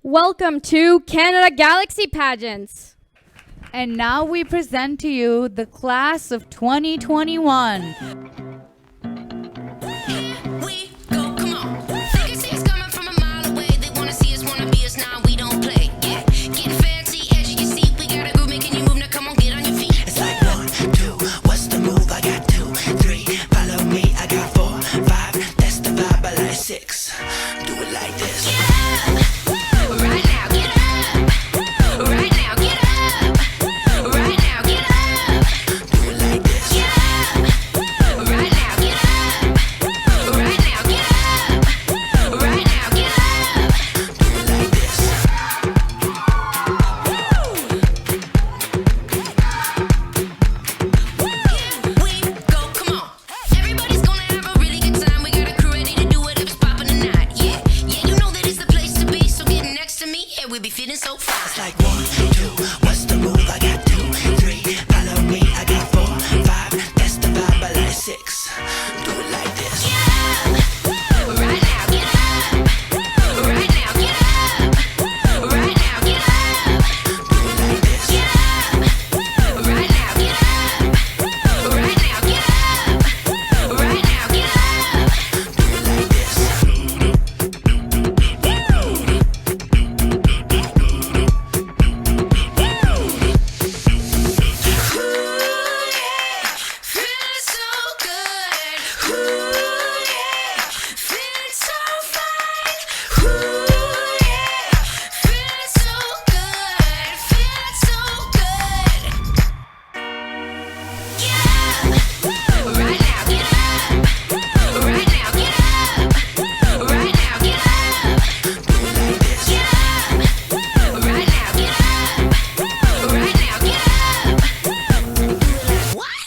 Welcome to Canada Galaxy Pageants. And now we present to you the class of 2021. We go, come on. They can see us coming from a mile away. They wanna see us, wanna be us. Now we don't play. Yeah, getting fancy, edge of your seat. We got a groove making you move. Now come on, get on your feet. It's like 1, 2, what's the move? I got 2, 3, follow me. I got 4, 5, that's the vibe. I like 6, do it like this. Right now, get up. Right now, get up. Right now, get up. Do it like this. Right now, get up. Right now, get up. Right now, get up. Do it like this. We go, come on. Everybody's gonna have a really good time. We got a crew ready to do whatever's poppin' tonight. Yeah, you know that it's the place to be. So get next to me, yeah, we be feeling so fine. It's like 1, 2, what's the move? I got 2, 3, follow me. I got 4, 5, that's the vibe. I like 6, do it like this. Right now, get up. Right now, get up. Right now, get up. Do it like this. Right now, get up. Right now, get up. Right now, get up. Do it like this. Feeling so good. Ooh, yeah. Feeling so fine. Ooh, yeah. Feeling so good. Feeling so good. Right now, get up. Right now, get up. Right now, get up. Do it like this. Right now, get up. Right now, get up. What?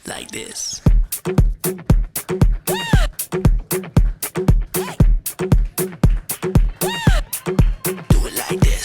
Like this. Do it like this. Do it like this. Do it like this.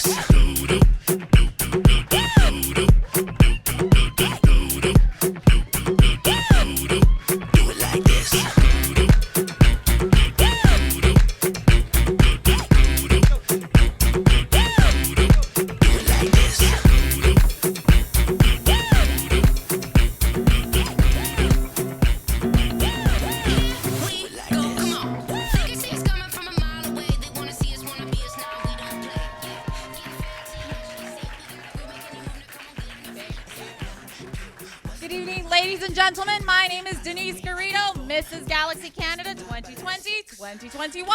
We go, come on. They can see us coming from a mile away. They wanna see us, wanna be us. Now we don't play. Yeah, get fancy. Good evening, ladies and gentlemen. My name is Denise Garrido, Mrs. Galaxy Canada 2020-2021.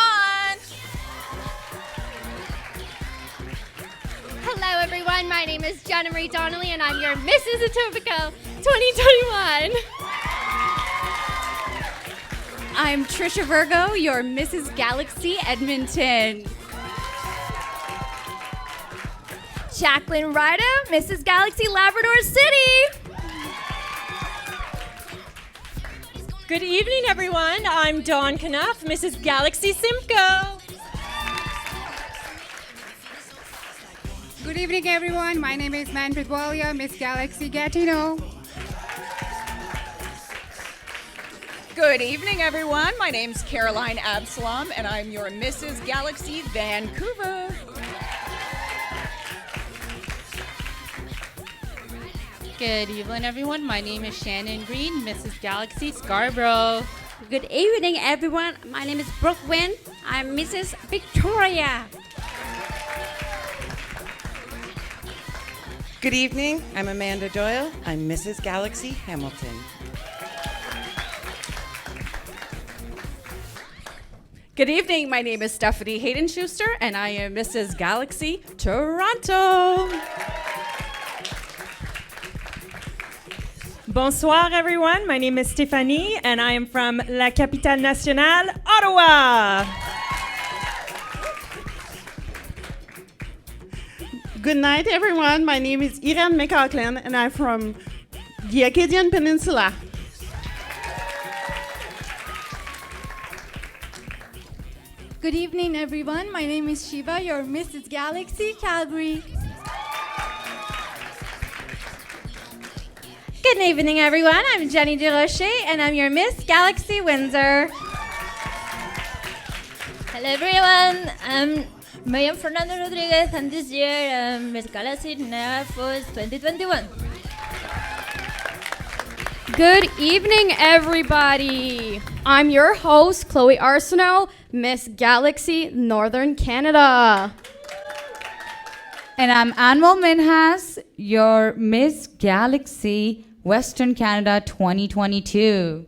Hello, everyone. My name is Jenna Marie Donnelly, and I'm your Mrs. Etobicoke 2021. I'm Trisha Virgo, your Mrs. Galaxy Edmonton. Jacqueline Ryder, Mrs. Galaxy Labrador City. Good evening, everyone. I'm Dawn Knuff, Mrs. Galaxy Simcoe. Good evening, everyone. My name is Manpreet Walia, Miss Galaxy Gatineau. Good evening, everyone. My name's Caroline Absalom, and I'm your Mrs. Galaxy Vancouver. Good evening, everyone. My name is Shannon Green, Mrs. Galaxy Scarborough. Good evening, everyone. My name is Brooke Wynn. I'm Mrs. Victoria. Good evening, I'm Amanda Doyle. I'm Mrs. Galaxy Hamilton. Good evening. My name is Stephanie Hayden Schuster, and I am Mrs. Galaxy Toronto. Bonsoir, everyone. My name is Stéphanie, and I am from La Capitale Nationale, Ottawa. Good night, everyone. My name is Irene McCaughlin, and I'm from the Acadian Peninsula. Good evening, everyone. My name is Shiva, your Mrs. Galaxy Calgary. Good evening, everyone. I'm Jenny DeRocher, and I'm your Miss Galaxy Windsor. Hello, everyone. I'm Miriam Fernando Rodriguez, and this year Miss Galaxy NAFOS 2021. Good evening, everybody. I'm your host, Chloe Arsenault, Miss Galaxy Northern Canada. And I'm Anmol Minhas, your Miss Galaxy Western Canada 2022.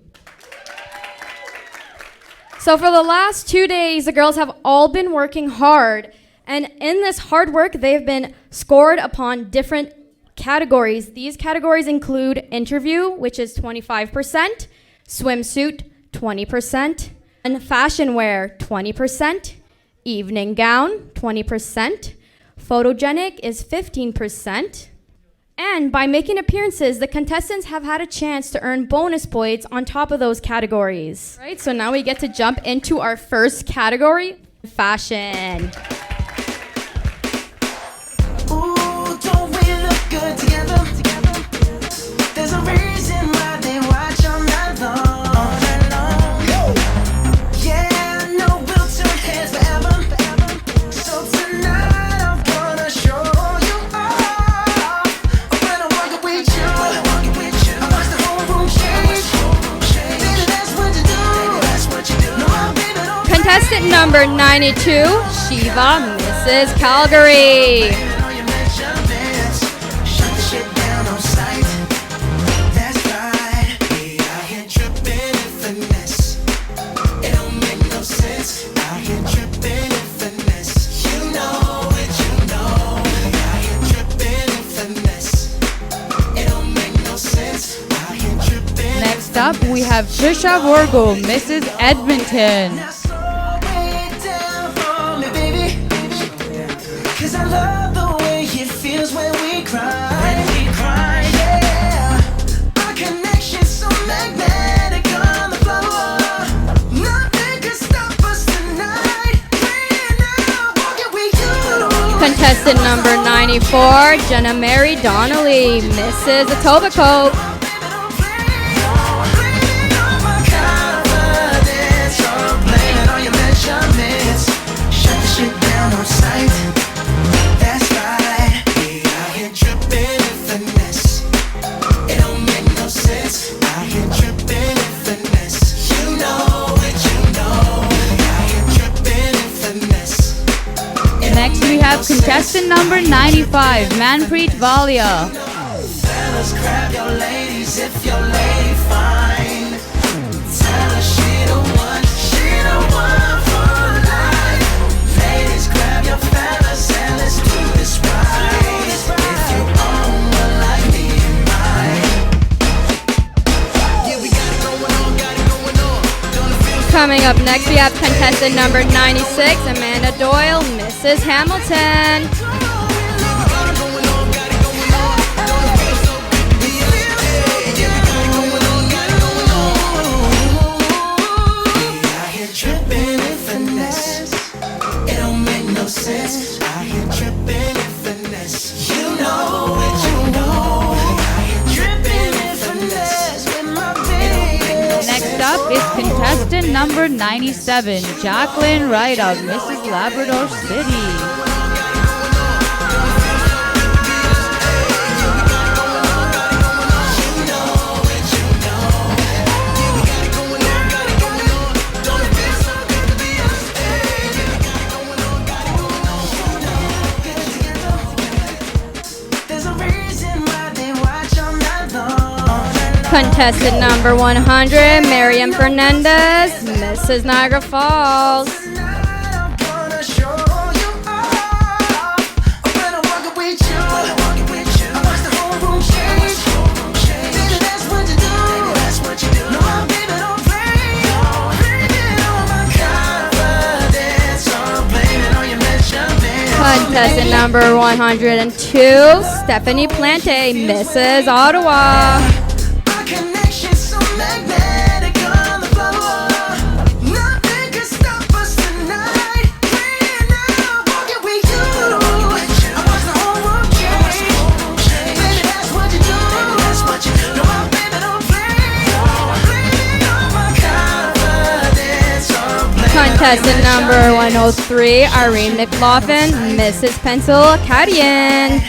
So for the last 2 days, the girls have all been working hard. And in this hard work, they've been scored upon different categories. These categories include interview, which is 25%, swimsuit, 20%, and fashion wear, 20%, evening gown, 20%, photogenic is 15%. And by making appearances, the contestants have had a chance to earn bonus points on top of those categories. Right, so now we get to jump into our first category, fashion. Ooh, don't we look good together? There's a reason why they watch all night long. Yeah, no, we'll turn heads forever. So tonight I'm gonna show you off. When I'm walking with you, I watch the whole room change. Baby, that's what you do. No, baby, don't Contestant number 92, Shiva, Mrs. Calgary. Next up, we have Trisha Vorgo, Mrs. Edmonton. Cause I love the way it feels when we cry. Yeah. Our connection's so magnetic on the floor. Nothing can stop us tonight. We're now walking with you. Contestant number 94, Jenna Mary Donnelly, Mrs. Etobicoke. Shut the shit down on sight. That's right. We out here tripping and finesse. It don't make no sense. Out here tripping and finesse. You know it, you know. Out here tripping and finesse. Next, we have contestant number 95, Manpreet Valia. Fellas, grab your ladies if your lady fine. Tell her she the one for life. Ladies, grab your fellas and let's do this right. If you own one like me and mine. Yeah, we got it going on, Gonna feel Coming up next, we have contestant number 96, Amanda Doyle, Mrs. Hamilton. tripping and finesse. It don't make no sense. Out here tripping and finesse. You know it, you know. Out here tripping and finesse with my baby. Next up is contestant number 97, Jacqueline Wright of Mrs. Labrador City. Contestant number 100, Miriam Fernandez, Mrs. Niagara Falls. Contestant number 102, Stephanie Plante, Mrs. Ottawa. Contestant number 103, Irene McLaughlin, Mrs. Pencil Acadian.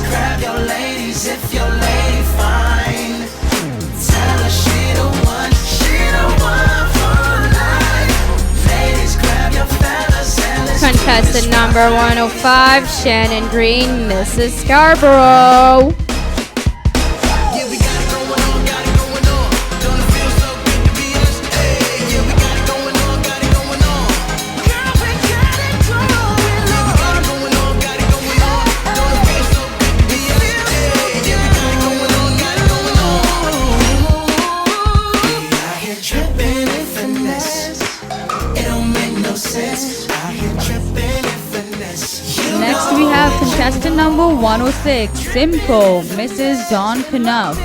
Grab your ladies if your lady fine. Tell her she the one for life. Ladies, grab your fellas and let's Contestant number 105, Shannon Green, Mrs. Scarborough. Next we have contestant number 106, Simcoe, Mrs. Dawn Knuff.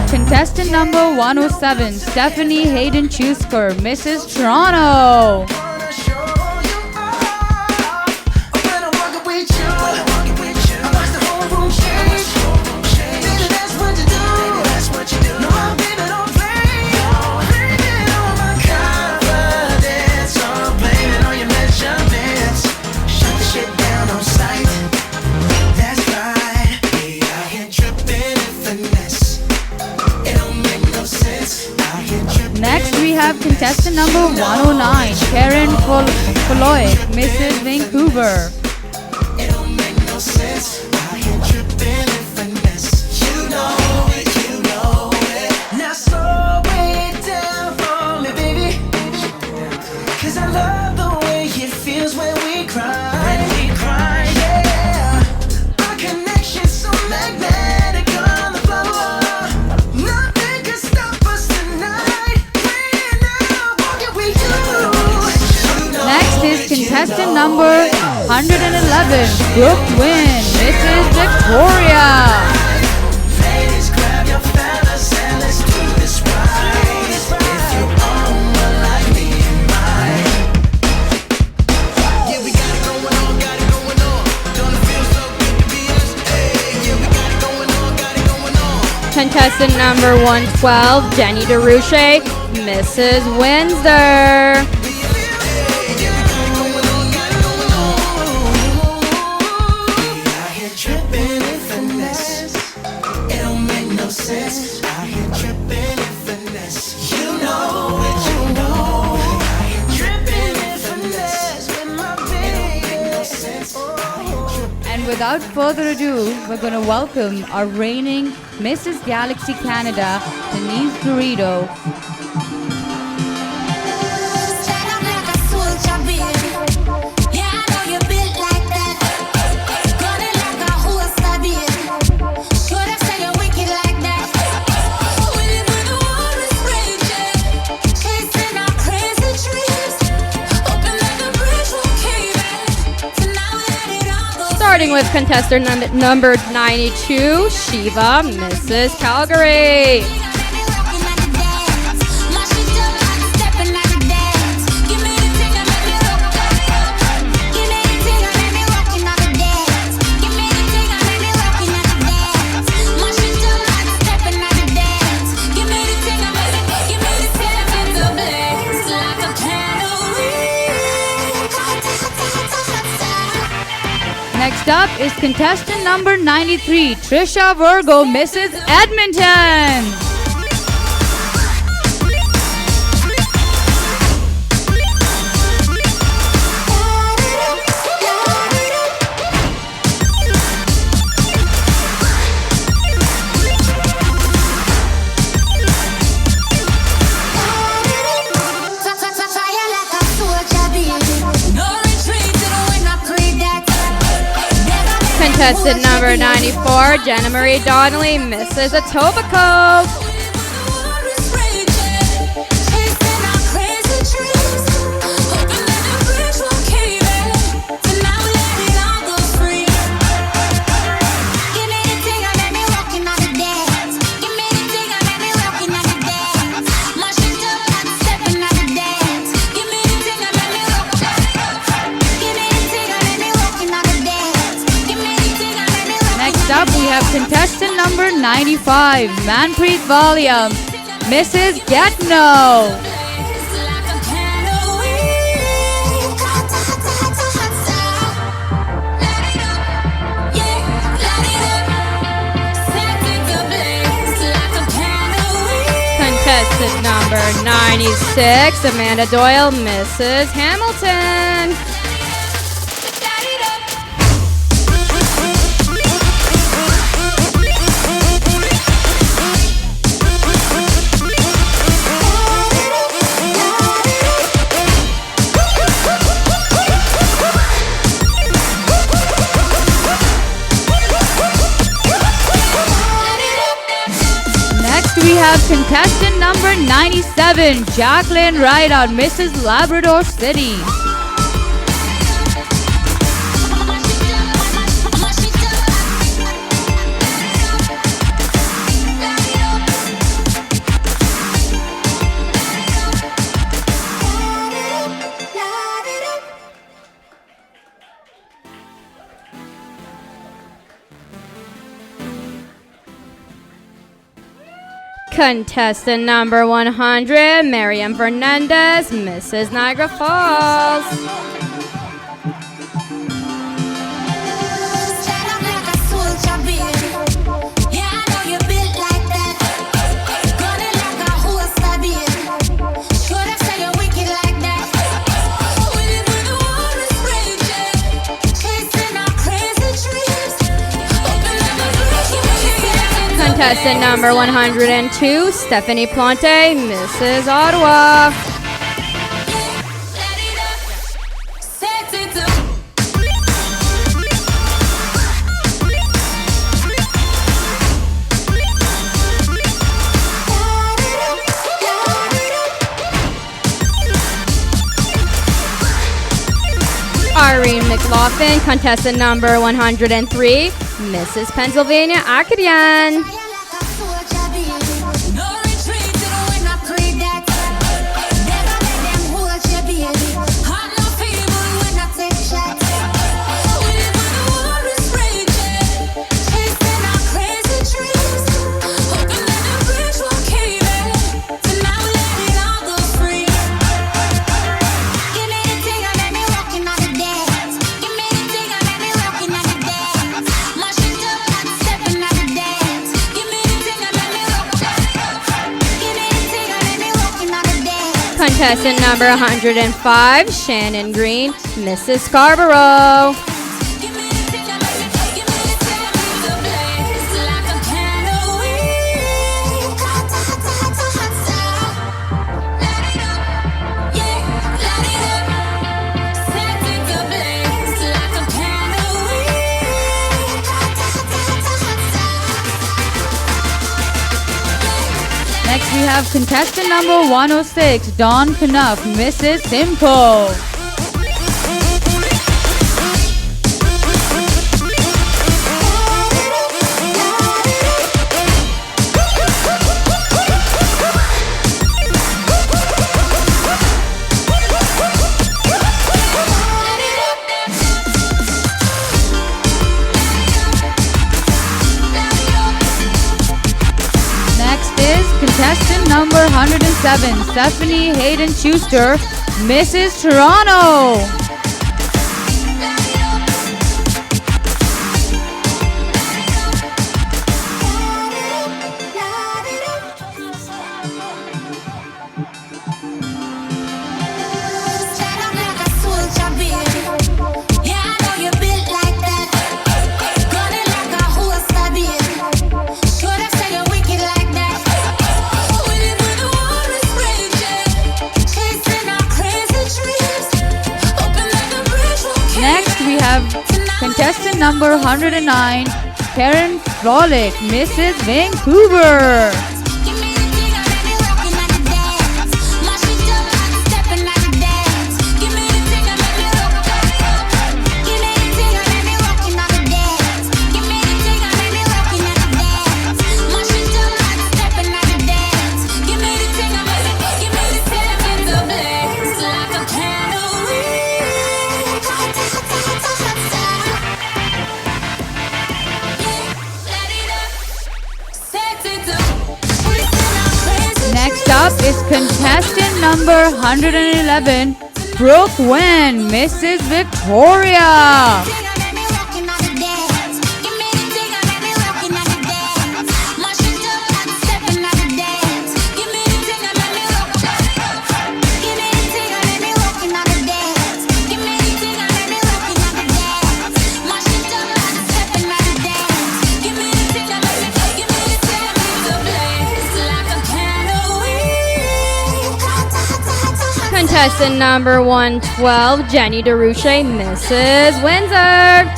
Contestant number 107, Stephanie Hayden Chusker, Mrs. Toronto. Next we have contestant number 109, Karen Floyd, Mrs. Vancouver. Now slow it down for me, baby. 'Cause I love the way it feels when we cry. Yeah. Our connection's so magnetic on the floor. Nothing can stop us tonight. Next is contestant number 111, Brooke Wynn, Mrs. Victoria. Ladies, grab your fellas and let's do this right. If you own one like me and mine. Yeah, we got it going on, got it going on. Don't it feel so good to be us? Hey, yeah, we got it going on, got it going on. Contestant number 112, Jenny DeRouche, Mrs. Windsor. And without further ado, we're going to welcome our reigning Mrs. Galaxy Canada, Denise Garrido. Starting with contestant number 92, Shiva, Mrs. Calgary. Next up is contestant number 93, Trisha Virgo, Mrs. Edmonton. Contestant number 94, Jenna Marie Donnelly, Mrs. Etobicoke. Up, we have contestant number 95, Manpreet Valia, Mrs. Getno. Contestant number 96, Amanda Doyle, Mrs. Hamilton. We have contestant number 97, Jacqueline Wright on Mrs. Labrador City. Contestant number 100, Miriam Fernandez, Mrs. Niagara Falls. Contestant number 102, Stephanie Plante, Mrs. Ottawa. Irene McLaughlin, contestant number 103, Mrs. Pennsylvania Acadian. Contestant number 105, Shannon Green, Mrs. Scarborough. Next, we have contestant number 106, Dawn Knuff, Mrs. Simcoe. Contestant number 107, Stephanie Hayden Schuster, Mrs. Toronto. Next, we have Contestant number 109, Karen Frolic, Mrs. Vancouver. Next up is contestant number 111, Brooke Wen, Mrs. Victoria. Contestant number 112, Jenny DeRouche, Mrs. Windsor.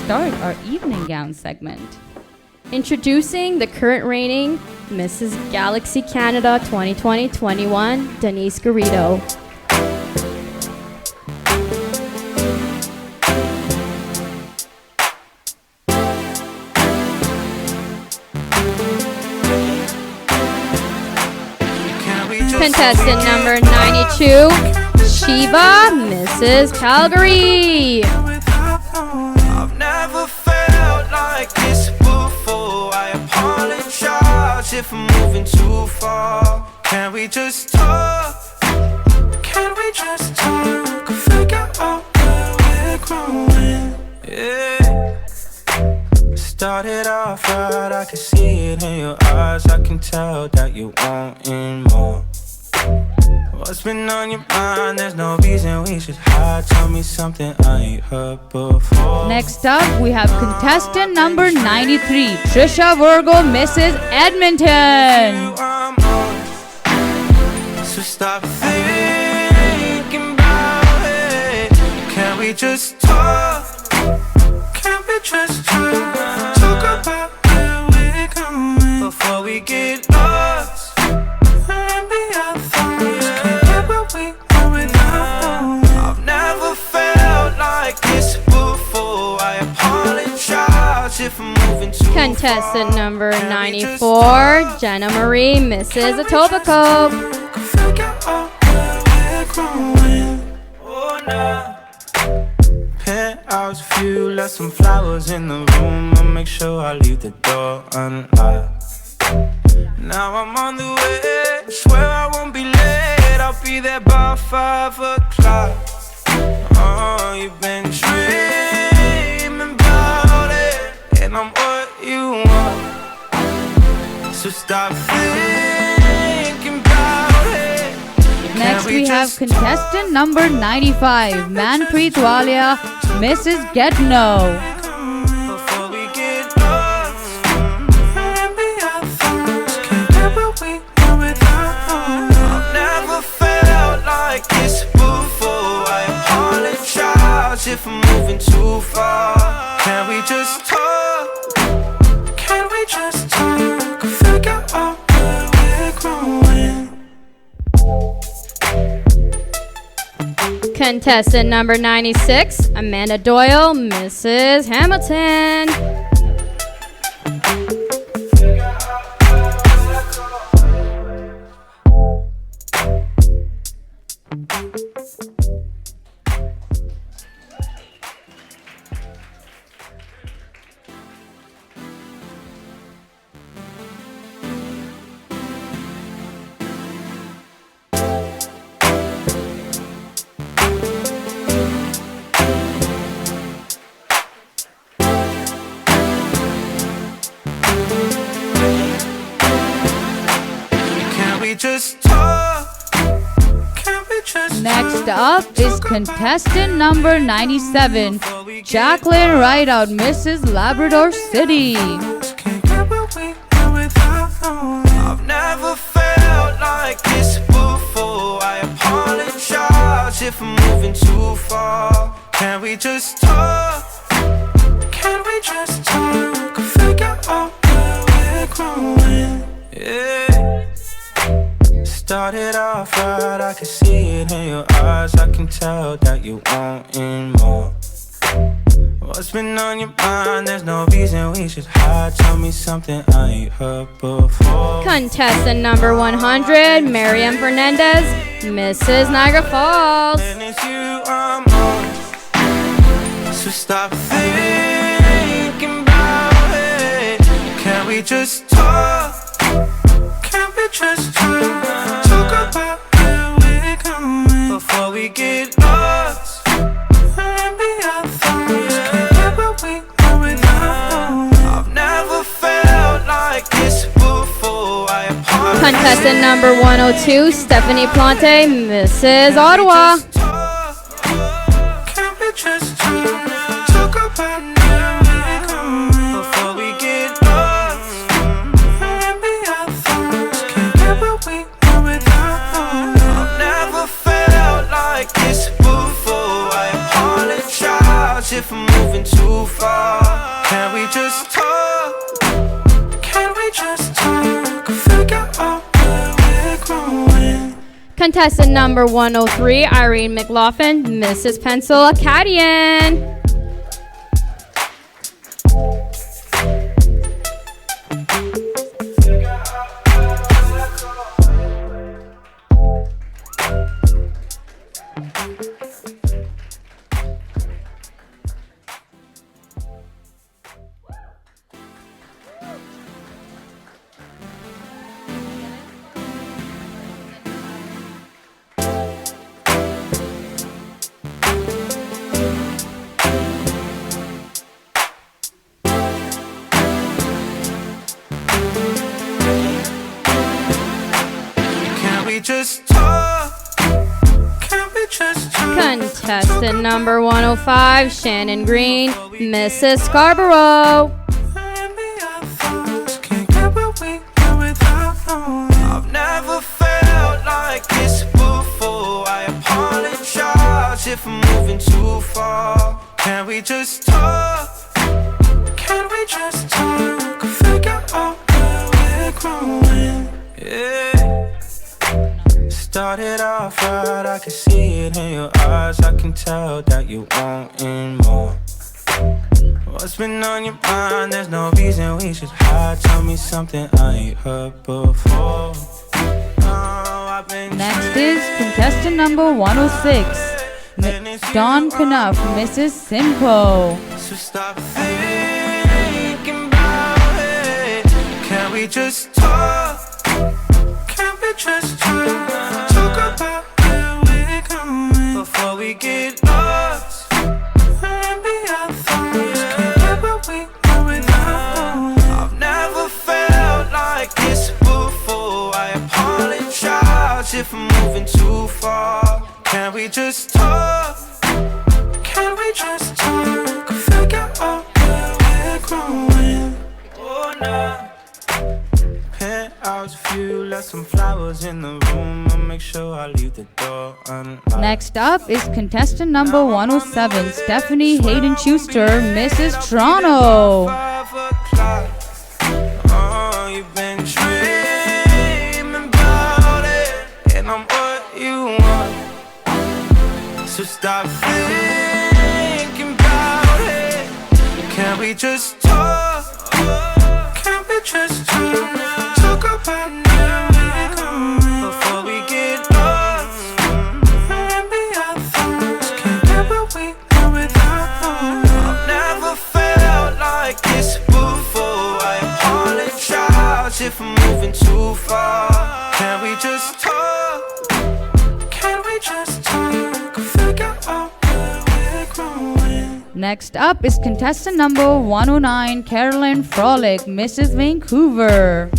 Start our evening gown segment. Introducing the current reigning Mrs. Galaxy Canada 2020-21, Denise Garrido. Contestant number 92, Shiva, Mrs. Calgary. Never felt like this before. I apologize if I'm moving too far. Can we just talk? Can we just talk? Figure out where we're growing. Yeah. Started off right, I can see it in your eyes. I can tell that you wanting more. What's been on your mind? There's no reason we should hide. Tell me something I ain't heard before. Next up, we have contestant number 93, Trisha Virgo, Mrs. Edmonton. So stop thinking about it. Can we just talk? Can we just talk about where we're going before we get lost? I've never felt like this before. I apologize if I'm moving too Contestant number 94, Jenna Marie, Mrs. Etobicoke. Penthouse view, left some flowers in the room. I'll make sure I leave the door unlocked. Now I'm on the way, swear I won't be late. I'll be there by 5 o'clock. Oh, you've been dreaming about it, and I'm what you want. So stop thinking about it. Next we have contestant number 95, Manpreet Walia, Mrs. Getno. If I'm moving too far, can we just talk? Can we just talk? Figure out where we're growing. Contestant number 96, Amanda Doyle, Mrs. Hamilton. just talk? Can we just Next up is contestant number 97, Jacqueline Wright out Mrs. Labrador City. I've never felt like this before. I apologize if I'm moving too far. Can we just talk? Can we just talk? Figure out where we're growing. Yeah. Started off right, I can see it in your eyes. I can tell that you wanting more. What's been on your mind? There's no reason we should hide. Tell me something I ain't heard before. Contestant number 100, Miriam Fernandez, Mrs. Niagara Falls. And it's you I'm on. So stop thinking about it. Can we just talk? Can we just talk? Talk about where we're going before we get lost. Let me our thoughts. Can't get where we are without. I've never felt like this before. I apologize. Contestant number 102, Stephanie Plante, Mrs. Ottawa. Can we just talk? Talk about where we're going before we get lost. Let me our thoughts. Can't get where we are without. I've never felt like this before. I apologize if I'm moving too far. Can we just talk? Can we just talk? Figure out where we're growing. Contestant number 103, Irene McLaughlin, Mrs. Pencil Acadian. Just talk. Can we just talk? Contestant number 105, Shannon Green, Mrs. Scarborough. Can't get where we are without knowing. I've never felt like this before. I apologize if I'm moving too far. Can we just talk? Can we just talk? Figure out where we're growing. Yeah. Started off right, I can see it in your eyes. I can tell that you wanting more. What's been on your mind? There's no reason we should hide. Tell me something I ain't heard before. Next is contestant number 106, Dawn Knuff, Mrs. Simcoe. So stop thinking about it. Can we just talk? Can we just talk? Talk about where we're going before we get lost. Let me our thoughts. Can't get where we are without. I've never felt like this before. I apologize if I'm moving too far. Can we just talk? Can we just talk? Figure out where we're growing. Oh, nah. Penthouse view, left some flowers in the room. I'll make sure I leave the door unlocked. Next up is contestant number 107, Stephanie Hayden Schuster, Mrs. Toronto. 5 o'clock. Oh, you've been dreaming about it, and I'm what you want. So stop thinking about it. Can we just talk? Can we just talk? Talk about where we're going before we get lost. Let me our thoughts. Can't get where we are without. I've never felt like this before. I apologize if I'm moving too far. Can we just talk? Can we just talk? Figure out where we're growing. Next up is contestant number 109, Carolyn Frolic, Mrs. Vancouver.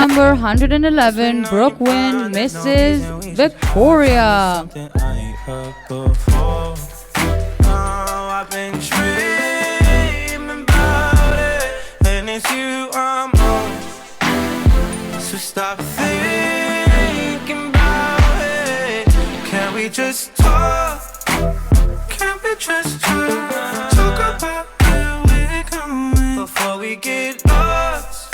number 111, Brooklyn, Mrs. Victoria. I've been dreaming about it, and it's you I'm on. So stop thinking about it. Can we just talk? Can we just talk about where we're going before we get lost?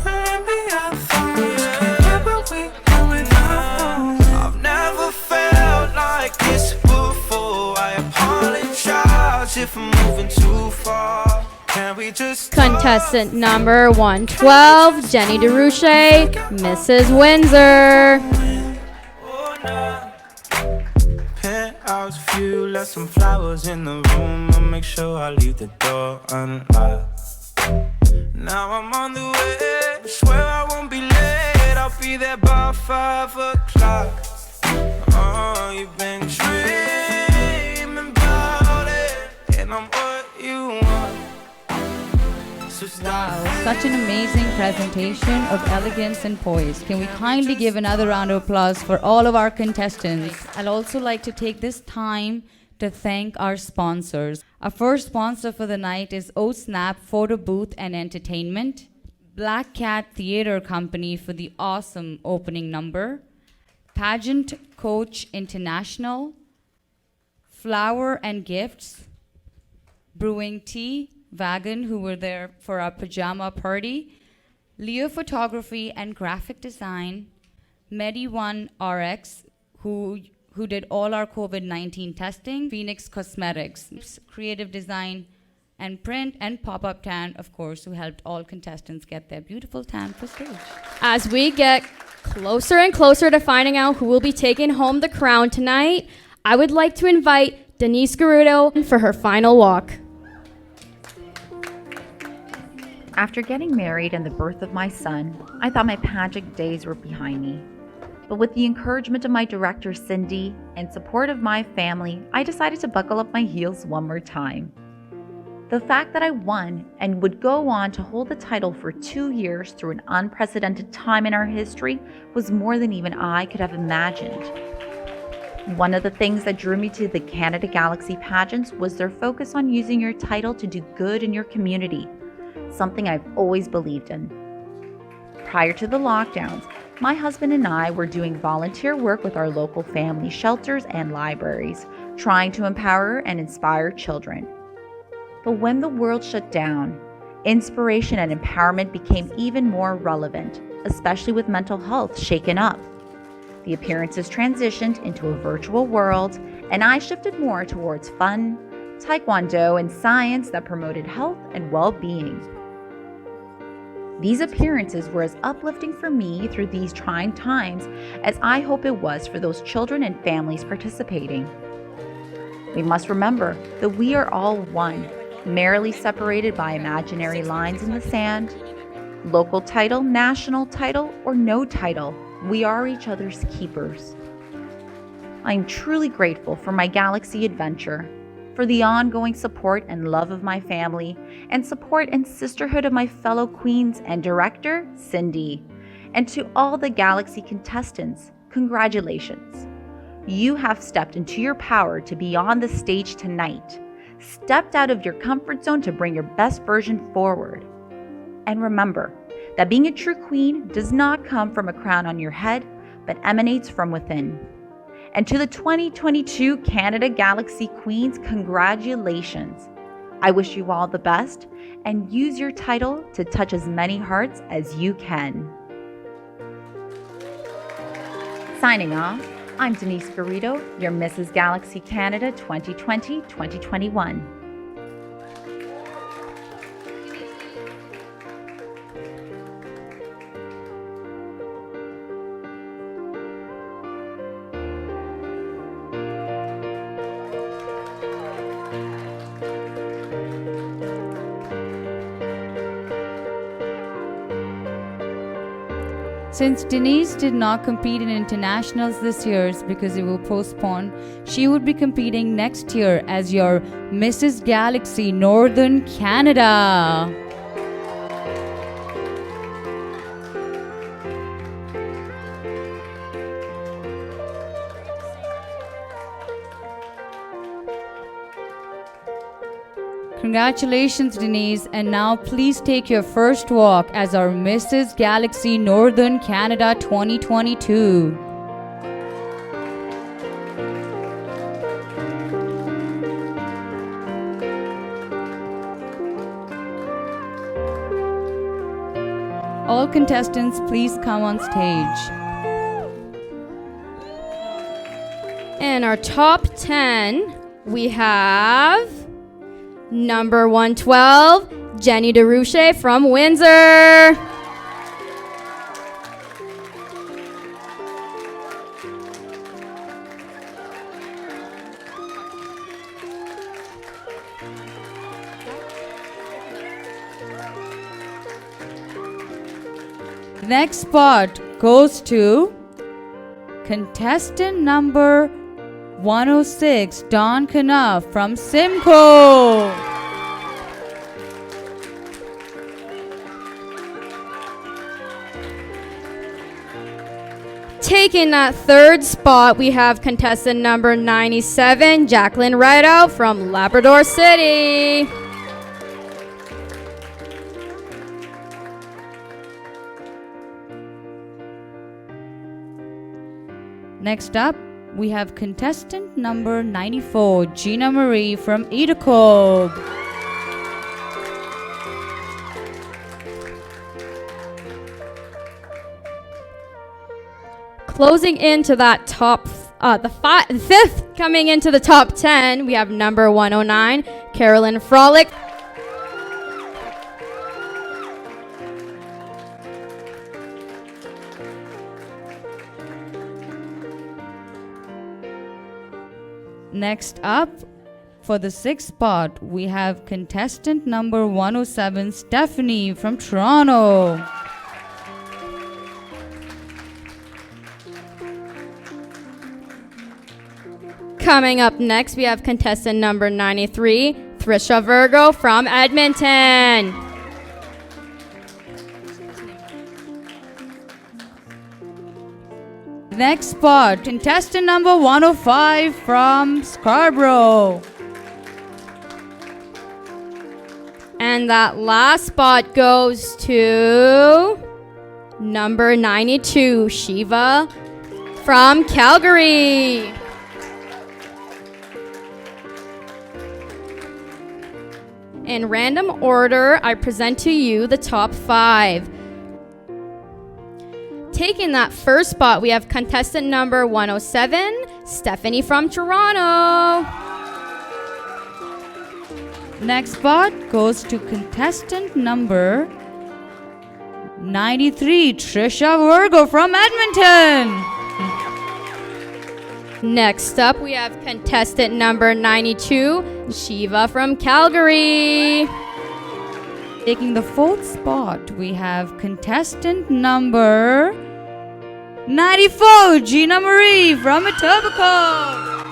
Maybe our thoughts can't get where we're going now. I've never felt like this before. I apologize if I'm moving too far. Can we just Contestant number 112, Jenny DeRouche, Mrs. Windsor. Penthouse view, left some flowers in the room. I'll make sure I leave the door unlocked. Now I'm on the way, swear I won't be late. I'll be there by 5 o'clock. Oh, you've been dreaming about it, and I'm what you want. So Wow, such an amazing presentation of elegance and poise. Can we kindly give another round of applause for all of our contestants? I'd also like to take this time to thank our sponsors. Our first sponsor for the night is OSnap Photo Booth and Entertainment, Black Cat Theatre Company for the awesome opening number, Pageant Coach International, Flower and Gifts, Brewing Tea, Wagon, who were there for our pajama party, Leo Photography and Graphic Design, Medi1 RX, who did all our COVID-19 testing, Phoenix Cosmetics, Creative Design and Print, and Pop-Up Tan, of course, who helped all contestants get their beautiful tan for stage. As we get closer and closer to finding out who will be taking home the crown tonight, I would like to invite Denise Garrido for her final walk. After getting married and the birth of my son, I thought my pageant days were behind me. But with the encouragement of my director, Cindy, and support of my family, I decided to buckle up my heels one more time. The fact that I won and would go on to hold the title for 2 years through an unprecedented time in our history was more than even I could have imagined. One of the things that drew me to the Canada Galaxy Pageants was their focus on using your title to do good in your community, something I've always believed in. Prior to the lockdowns, my husband and I were doing volunteer work with our local family shelters and libraries, trying to empower and inspire children. But when the world shut down, inspiration and empowerment became even more relevant, especially with mental health shaken up. The appearances transitioned into a virtual world, and I shifted more towards fun, taekwondo, and science that promoted health and well-being. These appearances were as uplifting for me through these trying times as I hope it was for those children and families participating. We must remember that we are all one, merely separated by imaginary lines in the sand. Local title, national title, or no title, we are each other's keepers. I am truly grateful for my Galaxy adventure, for the ongoing support and love of my family, and support and sisterhood of my fellow queens and director, Cindy. And to all the Galaxy contestants, congratulations. You have stepped into your power to be on the stage tonight, stepped out of your comfort zone to bring your best version forward. And remember that being a true queen does not come from a crown on your head, but emanates from within. And to the 2022 Canada Galaxy Queens, congratulations. I wish you all the best and use your title to touch as many hearts as you can. Signing off, I'm Denise Garrido, your Mrs. Galaxy Canada 2020-2021. Since Denise did not compete in internationals this year because it will postpone, she would be competing next year as your Mrs. Galaxy Northern Canada. Congratulations, Denise. And now please take your first walk as our Mrs. Galaxy Northern Canada 2022. All contestants, please come on stage. In our top 10, we have number 112, Jenny DeRouche from Windsor. The next spot goes to contestant number 106, Don Knuff from Simcoe. Taking that third spot, we have contestant number 97, Jacqueline Rideout from Labrador City. Next up, we have contestant number 94, Gina Marie from Etokobe. Closing into that fifth coming into the top 10, we have number 109, Carolyn Frolic. Next up, for the sixth spot, we have contestant number 107, Stephanie from Toronto. Coming up next, we have contestant number 93, Trisha Virgo from Edmonton. Next spot, contestant number 105 from Scarborough. And that last spot goes to number 92, Shiva from Calgary. In random order, I present to you the top 5. Taking that first spot, we have contestant number 107, Stephanie from Toronto. Next spot goes to contestant number 93, Trisha Virgo from Edmonton. Next up, we have contestant number 92, Shiva from Calgary. Taking the fourth spot, we have contestant number 94, Gina Marie from Etobicoke.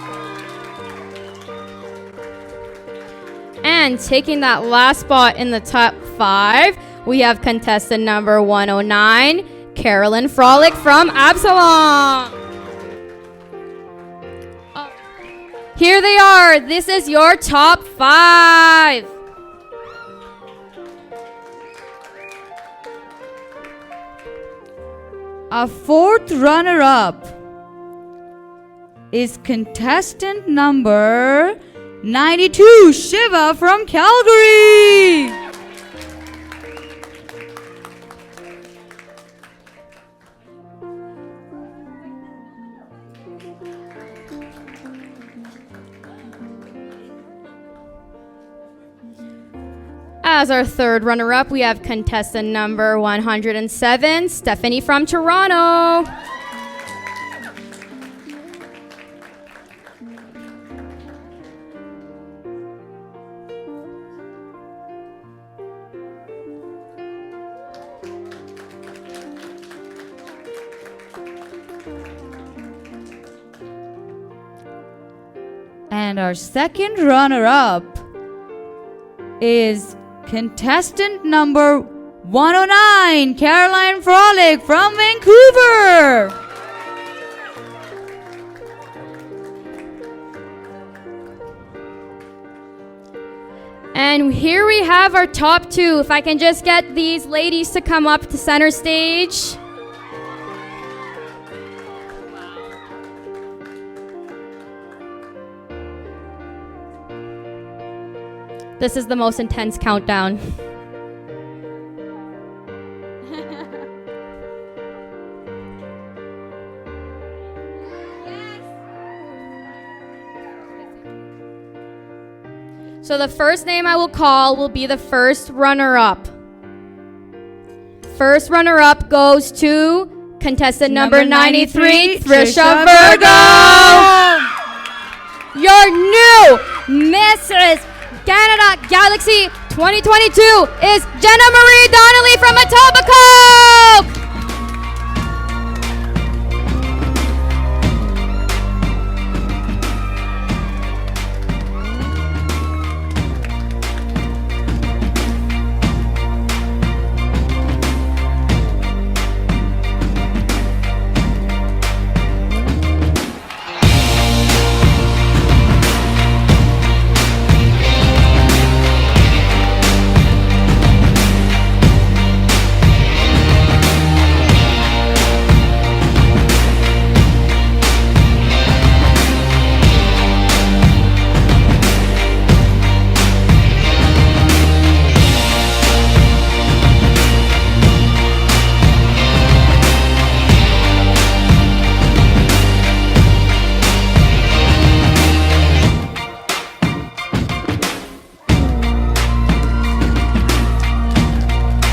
And taking that last spot in the top 5, we have contestant number 109, Carolyn Frolic from Absalom. Here they are. This is your top 5. Our fourth runner-up is contestant number 92, Shiva from Calgary. As our third runner-up, we have contestant number 107, Stephanie from Toronto. And our second runner-up is contestant number 109, Caroline Frolic from Vancouver. here we have our top two. If I can just get these ladies to come up to center stage. This is the most intense countdown. So the first name I will call will be the first runner-up. First runner-up goes to contestant number 93, Trisha Virgo. Your new Mrs. Canada Galaxy 2022 is Jenna Marie Donnelly from Etobicoke.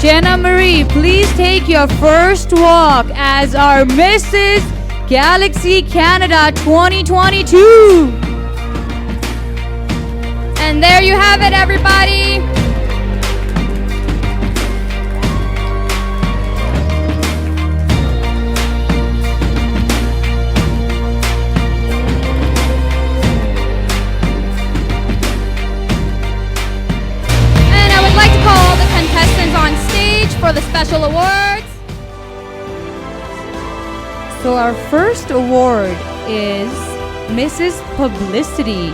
Jenna Marie, please take your first walk as our Mrs. Galaxy Canada 2022. And there you have it, everybody. And I would like to call the contestants on stage for the special awards. So our first award is Mrs. Publicity,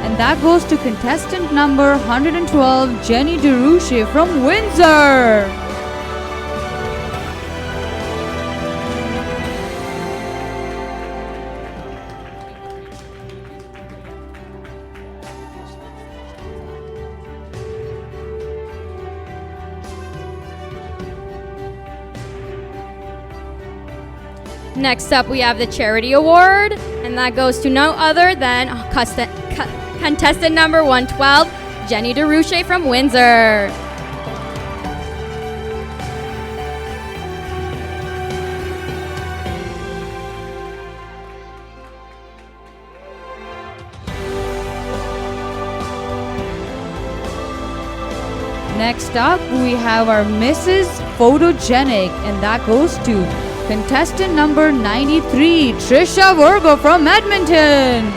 and that goes to contestant number 112, Jenny DeRouche from Windsor. Next up, we have the Charity Award, and that goes to no other than contestant number 112, Jenny DeRouche from Windsor. Next up, we have our Mrs. Photogenic, and that goes to contestant number 93, Trisha Virgo from Edmonton.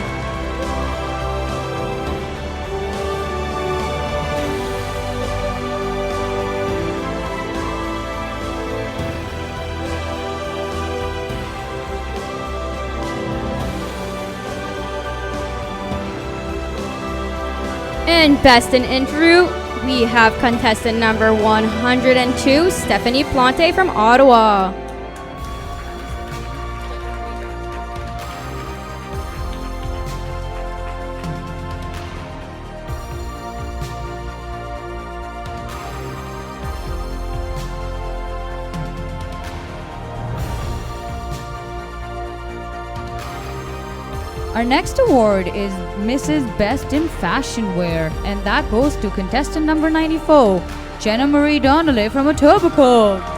And Best in Interview, we have contestant number 102, Stephanie Plante from Ottawa. Our next award is Mrs. Best in Fashion Wear, and that goes to contestant number 94, Jenna Marie Donnelly from Etobicoke.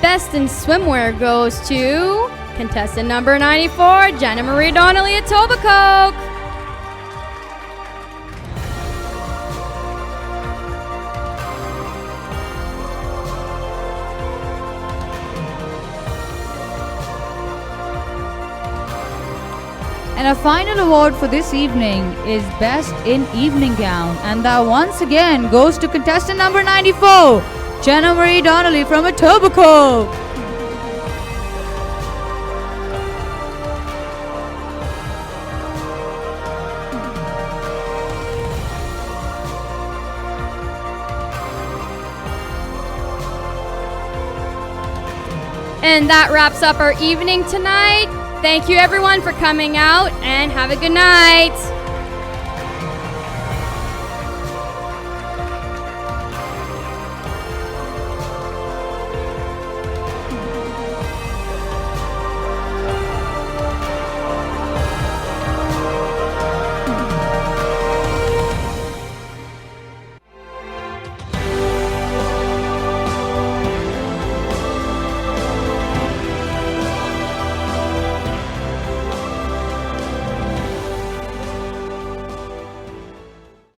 Best in Swimwear goes to contestant number 94, Jenna Marie Donnelly at Etobicoke. And our final award for this evening is Best in Evening Gown. And that once again goes to contestant number 94, Jenna Marie Donnelly from Etobicoke. And that wraps up our evening tonight. Thank you everyone for coming out and have a good night.